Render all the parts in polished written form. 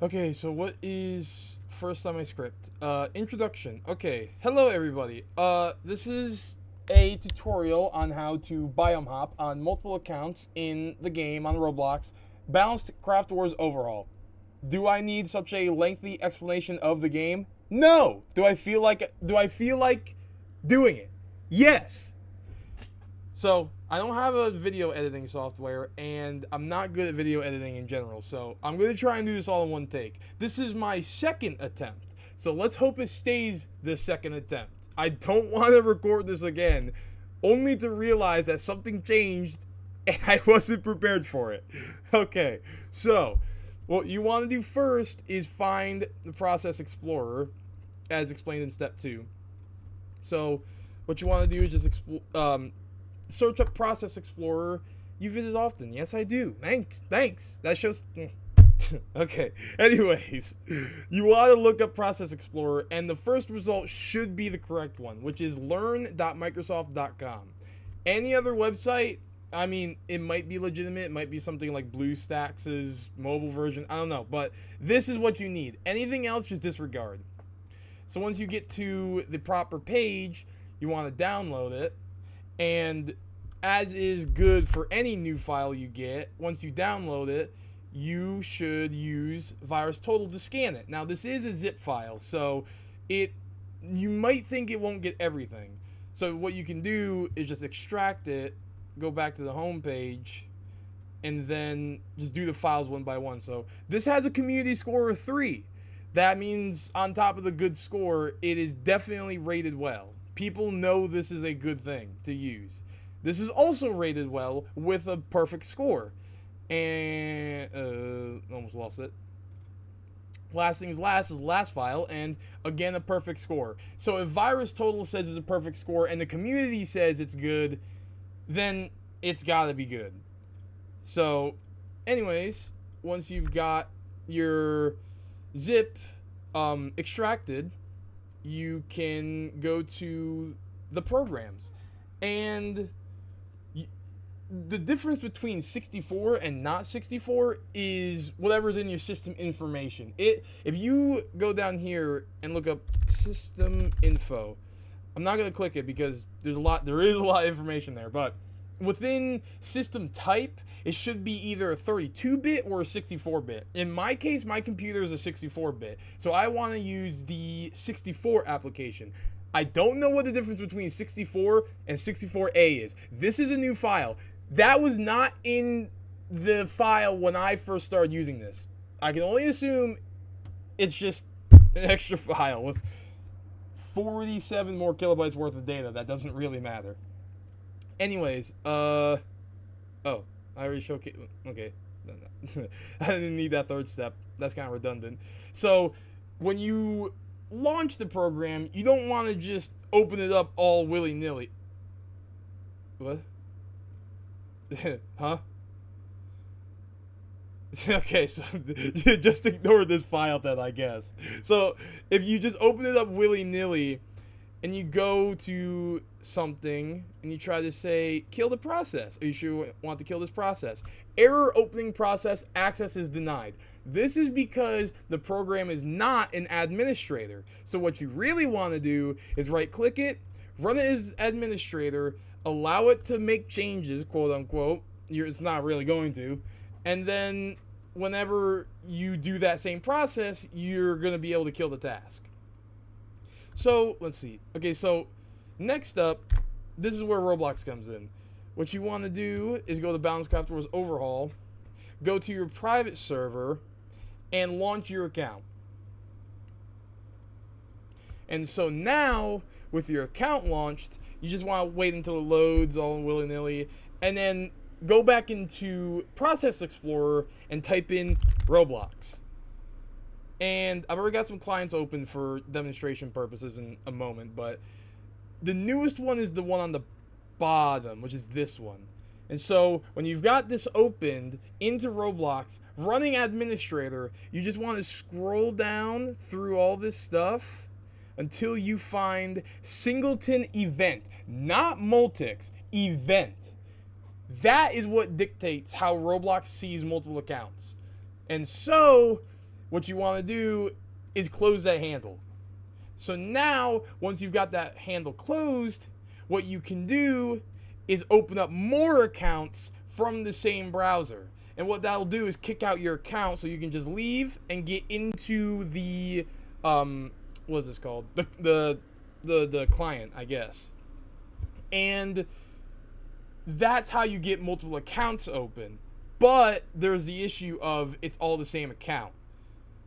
Okay, so what is first on my script? Introduction. Okay, hello everybody. This is a tutorial on how to biome hop on multiple accounts in the game on Roblox, balanced Craftwars Overhaul. Do I need such a lengthy explanation of the game? No. Do I feel like doing it? Yes. So, I don't have a video editing software, and I'm not good at video editing in general, so I'm going to try and do this all in one take. This is my second attempt, so let's hope it stays the second attempt. I don't want to record this again, only to realize that something changed, and I wasn't prepared for it. Okay, so, what you want to do first is find the Process Explorer, as explained in step 2. So, what you want to do is just search up Process Explorer. You visit often. Yes, I do. Thanks. That shows. Okay. Anyways, you want to look up Process Explorer, and the first result should be the correct one, which is learn.microsoft.com. Any other website, I mean, it might be legitimate. It might be something like BlueStacks' mobile version. I don't know. But this is what you need. Anything else, just disregard. So once you get to the proper page, you want to download it. And as is good for any new file you get, once you download it, you should use VirusTotal to scan it. Now, this is a zip file, so you might think it won't get everything. So what you can do is just extract it, go back to the home page, and then just do the files one by one. So this has a community score of 3. That means on top of the good score, it is definitely rated well. People know this is a good thing to use. This is also rated well with a perfect score. And, almost lost it. Last things last is the last file, and again, a perfect score. So if VirusTotal says it's a perfect score and the community says it's good, then it's gotta be good. So, anyways, once you've got your zip extracted, you can go to the programs, and the difference between 64 and not 64 is whatever's in your system information. If you go down here and look up system info, I'm not going to click it because there is a lot of information there, but within system type, it should be either a 32-bit or a 64-bit. In my case, my computer is a 64-bit, so I want to use the 64 application. I don't know what the difference between 64 and 64A is. This is a new file. That was not in the file when I first started using this. I can only assume it's just an extra file with 47 more kilobytes worth of data. That doesn't really matter. Anyways, oh, I already showcased. Okay, I didn't need that third step. That's kind of redundant. So, when you launch the program, you don't want to just open it up all willy-nilly. What? Huh? Okay, so just ignore this file then, I guess. So, if you just open it up willy-nilly, and you go to something and you try to say, kill the process. Are you sure you want to kill this process? Error opening process, access is denied. This is because the program is not an administrator. So what you really want to do is right click it, run it as administrator, allow it to make changes, quote unquote. It's not really going to. And then whenever you do that same process, you're going to be able to kill the task. So, let's see. Okay, so next up, this is where Roblox comes in. What you want to do is go to Balanced Craftwars Overhaul, go to your private server, and launch your account. And so now, with your account launched, you just want to wait until it loads all willy-nilly, and then go back into Process Explorer and type in Roblox. And I've already got some clients open for demonstration purposes in a moment, but the newest one is the one on the bottom, which is this one. And so when you've got this opened into Roblox, running administrator, you just want to scroll down through all this stuff until you find singleton event, not multics, event. That is what dictates how Roblox sees multiple accounts. And so what you want to do is close that handle. So now, once you've got that handle closed, what you can do is open up more accounts from the same browser. And what that'll do is kick out your account so you can just leave and get into the, what is this called? The client, I guess. And that's how you get multiple accounts open. But there's the issue of it's all the same account.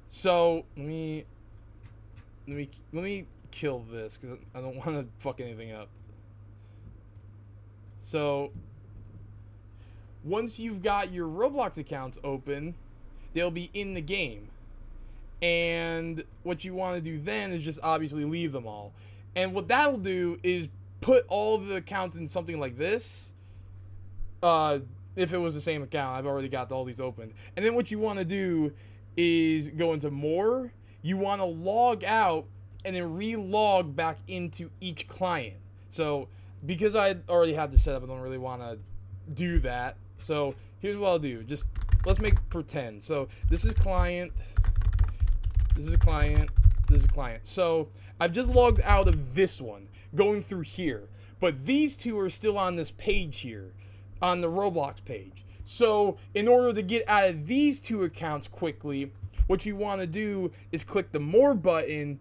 So let me kill this because I don't want to fuck anything up. So once you've got your Roblox accounts open, they'll be in the game. And what you want to do then is just obviously leave them all. And what that'll do is put all the accounts in something like this. If it was the same account, I've already got all these open. And then what you want to do is go into more. You want to log out and then re-log back into each client. So because I already have this set up, I don't really want to do that. So here's what I'll do. Just let's make pretend. So this is client. This is a client. This is a client. So I've just logged out of this one, going through here. But these two are still on this page here, on the Roblox page. So in order to get out of these two accounts quickly, what you want to do is click the More button,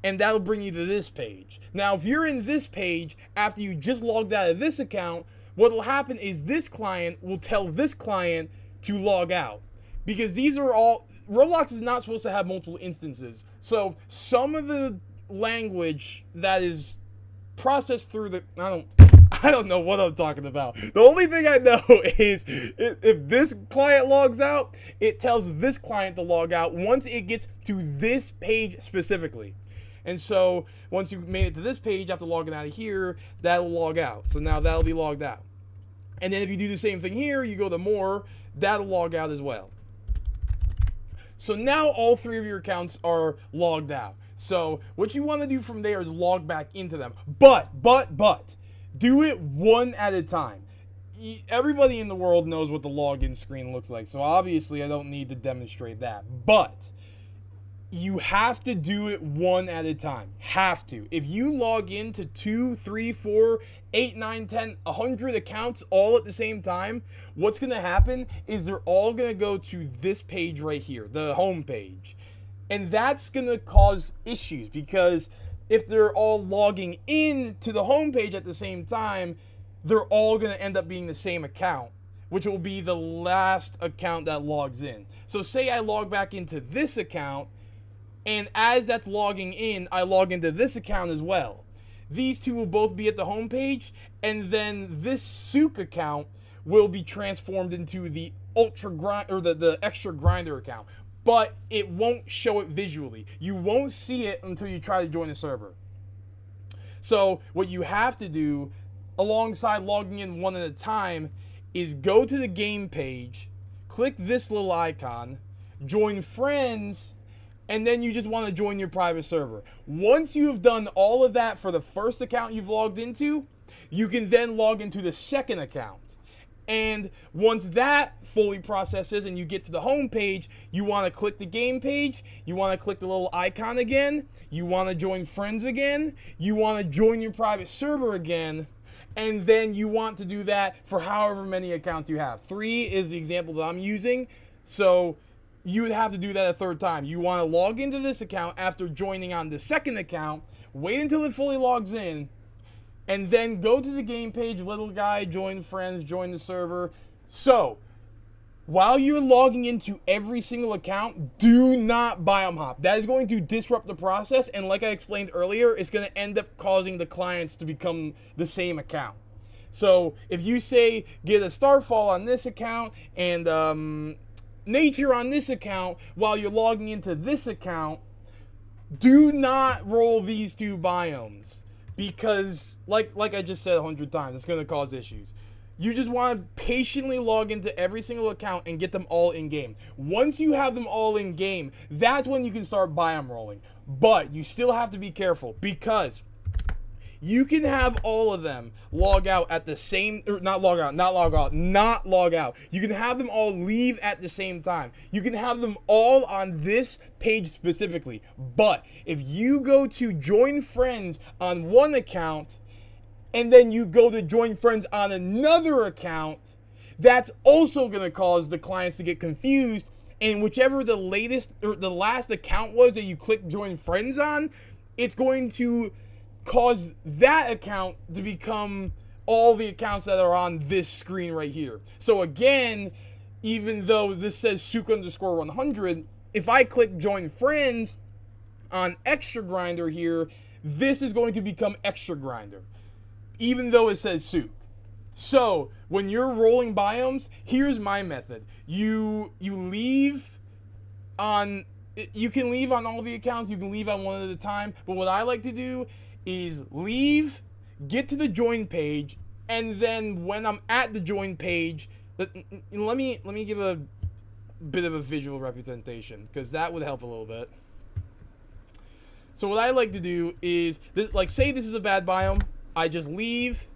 and that'll bring you to this page. Now, if you're in this page after you just logged out of this account, what will happen is this client will tell this client to log out. Because these are all, Roblox is not supposed to have multiple instances. So some of the language that is processed through the, I don't know what I'm talking about. The only thing I know is if this client logs out, it tells this client to log out once it gets to this page specifically. And so once you made it to this page after logging out of here, that'll log out. So now that'll be logged out. And then if you do the same thing here, you go to More, that'll log out as well. So now all three of your accounts are logged out. So what you want to do from there is log back into them. But, do it one at a time. Everybody in the world knows what the login screen looks like. So obviously I don't need to demonstrate that. But you have to do it one at a time. Have to. If you log into 2, 3, 4, 8, 9, 10, 100 accounts all at the same time, what's going to happen is they're all going to go to this page right here, the home page. And that's going to cause issues because if they're all logging in to the home page at the same time, they're all going to end up being the same account, which will be the last account that logs in. So say I log back into this account, and as that's logging in, I log into this account as well. These two will both be at the home page, and then this Souk account will be transformed into the the extra grinder account. But it won't show it visually. You won't see it until you try to join the server. So what you have to do, alongside logging in one at a time, is go to the game page, click this little icon, join friends, and then you just want to join your private server. Once you have done all of that for the first account you've logged into, you can then log into the second account. And once that fully processes and you get to the home page, you want to click the game page, you want to click the little icon again, you want to join friends again, you want to join your private server again, and then you want to do that for however many accounts you have. 3 is the example that I'm using, so you would have to do that a third time. You want to log into this account after joining on the second account, wait until it fully logs in, and then go to the game page, little guy, join friends, join the server. So, while you're logging into every single account, do not biome hop. That is going to disrupt the process, and like I explained earlier, it's going to end up causing the clients to become the same account. So, if you say, get a Starfall on this account, and Nature on this account, while you're logging into this account, do not roll these two biomes. Because, like I just said 100 times, it's going to cause issues. You just want to patiently log into every single account and get them all in-game. Once you have them all in-game, that's when you can start biome rolling. But you still have to be careful because you can have all of them log out at the same, or not log out. You can have them all leave at the same time. You can have them all on this page specifically. But if you go to join friends on one account and then you go to join friends on another account, that's also going to cause the clients to get confused. And whichever the latest or the last account was that you clicked join friends on, it's going to cause that account to become all the accounts that are on this screen right here. So again, even though this says souk_100, if I click join friends on extra grinder here, this is going to become extra grinder, even though it says souk. So when you're rolling biomes, here's my method. You leave on, you can leave on all the accounts, you can leave on one at a time, but what I like to do is leave, get to the join page, and then when I'm at the join page, let me give a bit of a visual representation, because that would help a little bit. So what I like to do is, like, say this is a bad biome, I just leave,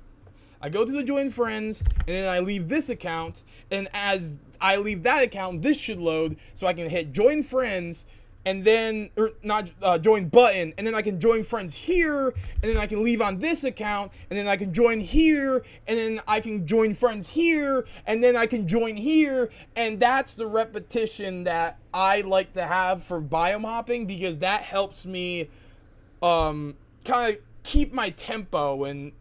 I go to the join friends, and then I leave this account, and as I leave that account, this should load, so I can hit join friends, and then, or not, join button, and then I can join friends here, and then I can leave on this account, and then I can join here, and then I can join friends here, and then I can join here, and that's the repetition that I like to have for biome hopping, because that helps me kind of keep my tempo and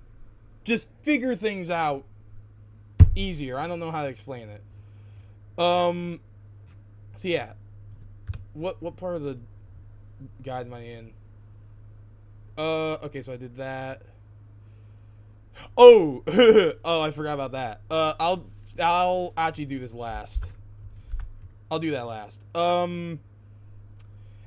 just figure things out easier. I don't know how to explain it. So yeah. What part of the guide am I in? Okay, so I did that. Oh, oh, I forgot about that. I'll actually do this last. I'll do that last. And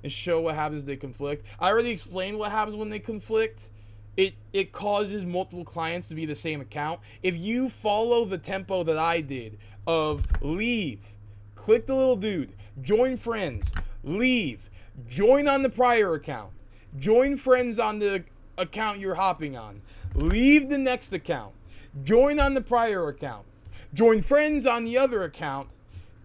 show what happens if they conflict. I already explained what happens when they conflict. It causes multiple clients to be the same account. If you follow the tempo that I did of leave, click the little dude, join friends, leave, join on the prior account, join friends on the account you're hopping on, leave the next account, join on the prior account, join friends on the other account,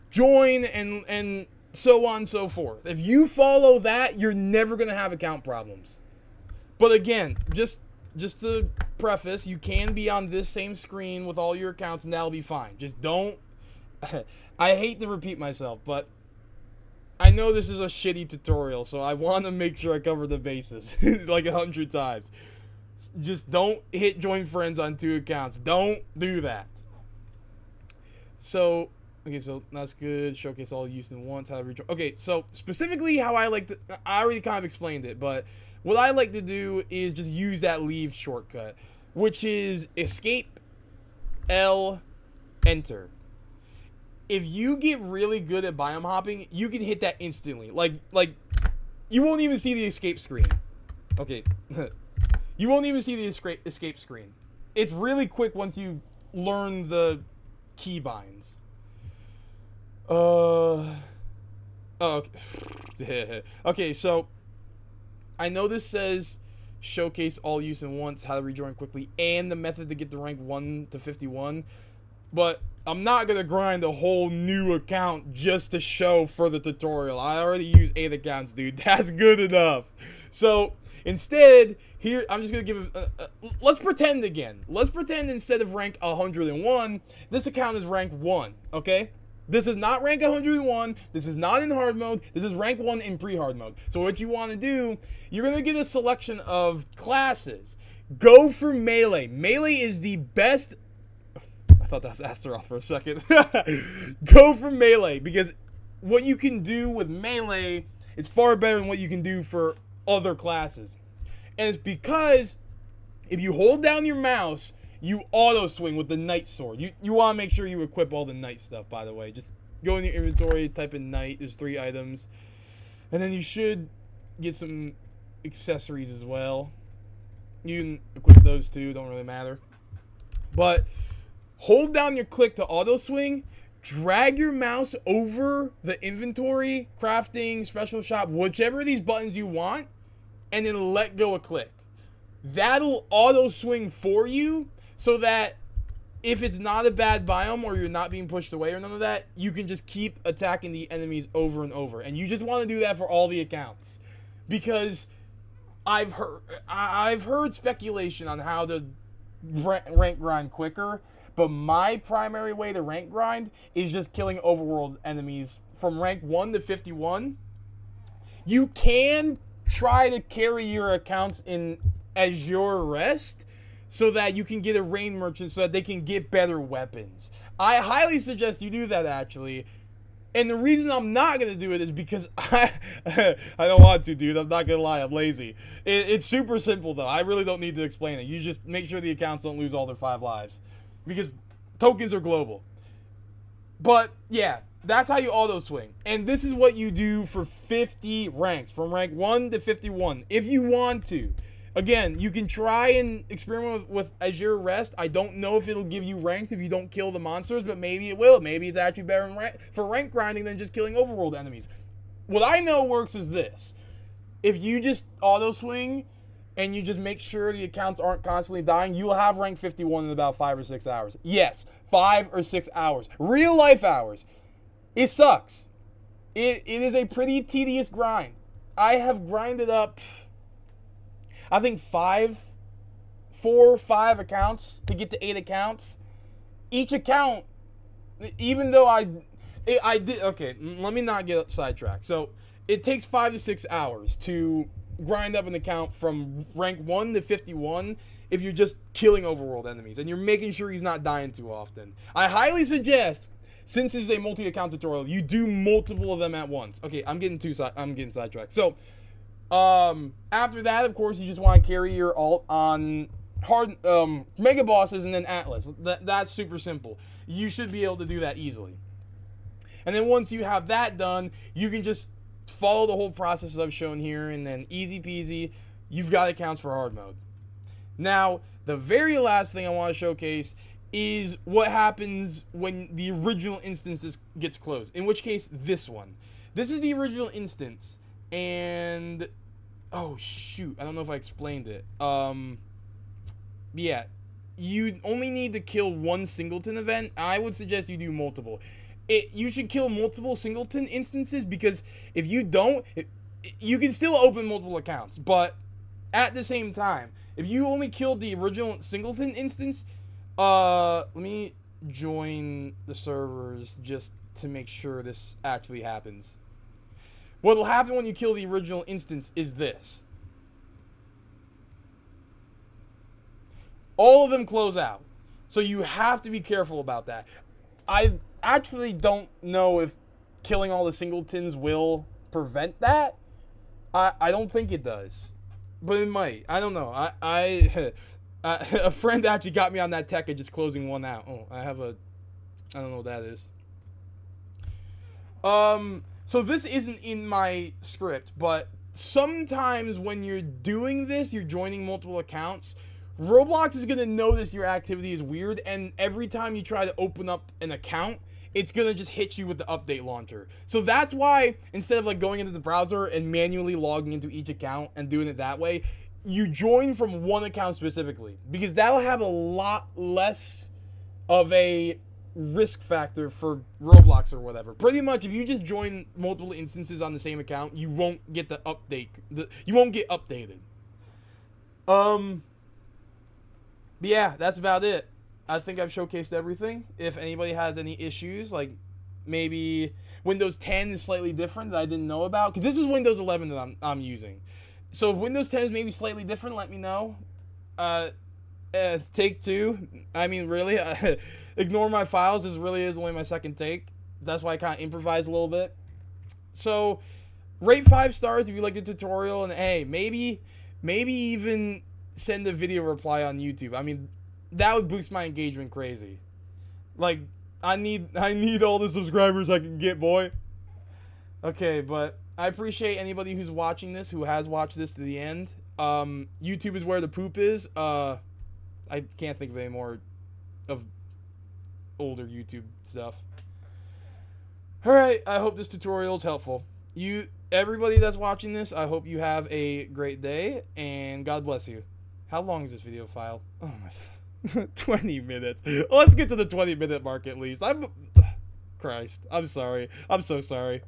join, and so on and so forth. If you follow that, you're never going to have account problems. But again, just to preface, you can be on this same screen with all your accounts and that'll be fine. Just don't, I hate to repeat myself, but I know this is a shitty tutorial, so I want to make sure I cover the bases like 100 times. Just don't hit join friends on 2 accounts. Don't do that. So, okay, so that's good. Showcase all use in once. How to rejoin. Okay, so specifically how I like to, I already kind of explained it, but what I like to do is just use that leave shortcut, which is escape, L, enter. If you get really good at biome hopping, you can hit that instantly. Like you won't even see the escape screen. Okay. You won't even see the escape screen. It's really quick once you learn the keybinds. Oh, okay. Okay, so I know this says showcase all use in once, how to rejoin quickly, and the method to get to rank 1 to 51, but I'm not going to grind a whole new account just to show for the tutorial. I already use 8 accounts, dude. That's good enough. So, instead, here, I'm just going to give let's pretend again. Let's pretend instead of rank 101, this account is rank 1, okay? This is not rank 101. This is not in hard mode. This is rank 1 in pre-hard mode. So what you want to do, you're going to get a selection of classes. Go for melee. Melee is the best. I thought that was Astaroth for a second. Go for melee, because what you can do with melee is far better than what you can do for other classes. And it's because if you hold down your mouse, you auto swing with the knight sword. You want to make sure you equip all the knight stuff, by the way. Just go in your inventory, type in knight. There's 3 items. And then you should get some accessories as well. You can equip those too, don't really matter. But hold down your click to auto swing, drag your mouse over the inventory, crafting, special shop, whichever of these buttons you want, and then let go a click. that'll auto swing for you so that if it's not a bad biome or you're not being pushed away or none of that, you can just keep attacking the enemies over and over. And you just want to do that for all the accounts. Because I've heard speculation on how to rank grind quicker, but my primary way to rank grind is just killing overworld enemies from rank 1 to 51. You can try to carry your accounts in Azure Rest so that you can get a rain merchant so that they can get better weapons. I highly suggest you do that, actually. And the reason I'm not going to do it is because I don't want to, dude. I'm not going to lie. I'm lazy. It's super simple, though. I really don't need to explain it. You just make sure the accounts don't lose all their 5 lives. Because tokens are global. But, yeah, that's how you auto-swing. And this is what you do for 50 ranks. From rank 1 to 51. If you want to. Again, you can try and experiment with Azure Rest. I don't know if it'll give you ranks if you don't kill the monsters, but maybe it will. Maybe it's actually better for rank grinding than just killing overworld enemies. What I know works is this. If you just auto-swing and you just make sure the accounts aren't constantly dying, you'll have rank 51 in about 5 or 6 hours. Yes, 5 or 6 hours. Real life hours. It sucks. It is a pretty tedious grind. I have grinded up, I think 4 or 5 accounts to get to 8 accounts. Each account, even though I did, okay, let me not get sidetracked. So it takes 5 to 6 hours to grind up an account from rank 1 to 51 if you're just killing overworld enemies and you're making sure he's not dying too often. I highly suggest, since this is a multi-account tutorial, you do multiple of them at once. Okay, I'm getting sidetracked. So after that, of course, you just want to carry your alt on hard mega bosses and then Atlas. That's super simple. You should be able to do that easily. And then once you have that done, you can just follow the whole process I've shown here, and then easy peasy, you've got accounts for hard mode. Now, the very last thing I want to showcase is what happens when the original instance gets closed. In which case, this one. This is the original instance. And oh shoot, I don't know if I explained it. Yeah, you only need to kill one singleton event. I would suggest you do multiple. You should kill multiple singleton instances, because if you don't, you can still open multiple accounts, but at the same time, if you only killed the original singleton instance, let me join the servers just to make sure this actually happens. What will happen when you kill the original instance is this. All of them close out. So you have to be careful about that. I actually don't know if killing all the singletons will prevent that. I don't think it does. But it might. I don't know. A friend actually got me on that tech of just closing one out. Oh, I don't know what that is. So this isn't in my script, but sometimes when you're doing this, you're joining multiple accounts, Roblox is going to notice your activity is weird, and every time you try to open up an account, it's going to just hit you with the update launcher. So that's why, instead of like going into the browser and manually logging into each account and doing it that way, you join from one account specifically, because that'll have a lot less of a risk factor for Roblox or whatever. Pretty much, if you just join multiple instances on the same account, you won't get the update. You won't get updated. But yeah, that's about it. I think I've showcased everything. If anybody has any issues, like maybe Windows 10 is slightly different that I didn't know about, because this is Windows 11 that I'm using. So if Windows 10 is maybe slightly different, let me know. Take 2. I mean, really, ignore my files. This really is only my second take. That's why I kind of improvise a little bit. So, rate 5 stars if you like the tutorial, and hey, maybe even send a video reply on YouTube. I mean, that would boost my engagement crazy. Like, I need all the subscribers I can get, boy. Okay, but I appreciate anybody who's watching this, who has watched this to the end. YouTube is where the poop is. I can't think of any more of older YouTube stuff. Alright, I hope this tutorial is helpful. Everybody that's watching this, I hope you have a great day, and God bless you. How long is this video file? Oh my 20 minutes. Let's get to the 20-minute mark at least. Christ. I'm sorry. I'm so sorry.